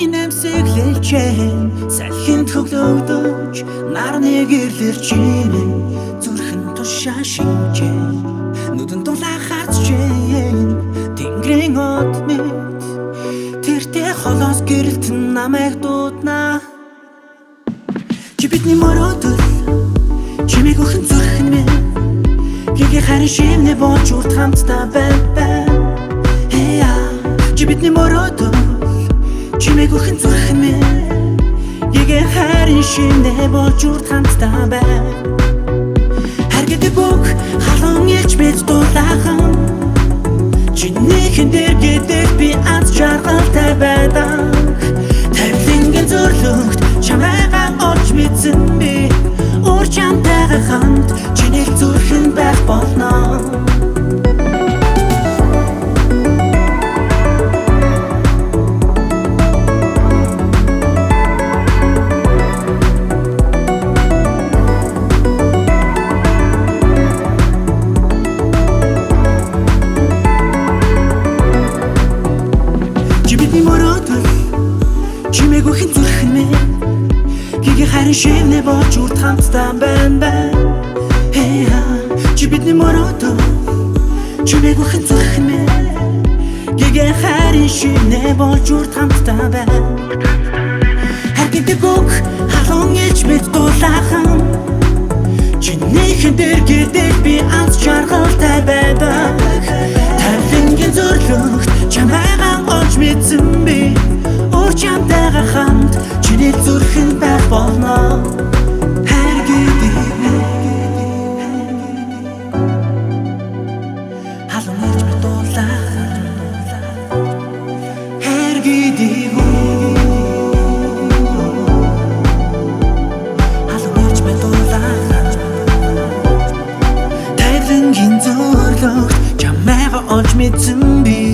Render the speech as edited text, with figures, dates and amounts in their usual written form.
инэмсэглэлчэн салхин төглөгдөж нарны гэрлэрчэн зүрхэн тушаа шинжээ нүдэн дулаах харцжээ тэнгэрийн од мэд тэртээ холоос гэрэлтэн намайг дууднаа чи бидний мөрөөдөл чимээг өхөн зүрхэн минь гэгээ харин шивнэ болж урт хамтдаа бай чи бидний мөрөөдөл чимээг өхөн зүрхэн минь гэгээ харин шивнэ болж урт хамтдаа бай харгэдэг бүх халуун ялж мэд дулаахан чинийхэн дээр гэдэг би аз жаргалтай байдаг тавилангийн зөвлөгт чамайгаа олж мэдсэн би ур чамтайгаа хамт чиний зүрхэн байх болно чимээг өхөн зүрхэн минь гэгээ харин шивнэ болж урт хамтдаа байна чи бидний мөрөөдөл чимээг өхөн зүрхэн минь гэгээ харин шивнэ болж урт хамтдаа байна харгэдэг бүх халуун ялж мэд дулаахан чинийхэн дээр гэдэг би аз жаргалтай байдаг тавилангийн зөвлөгт чамайгаа олж мэдсэн би чамтайгаа хамт чиний зүрхэн байх болно халуун ялж мэд дулаахан харгэдэг халуун ялж мэд дулаахан тавилангийн зөвлөгт чамайгаа олж мэдсэн би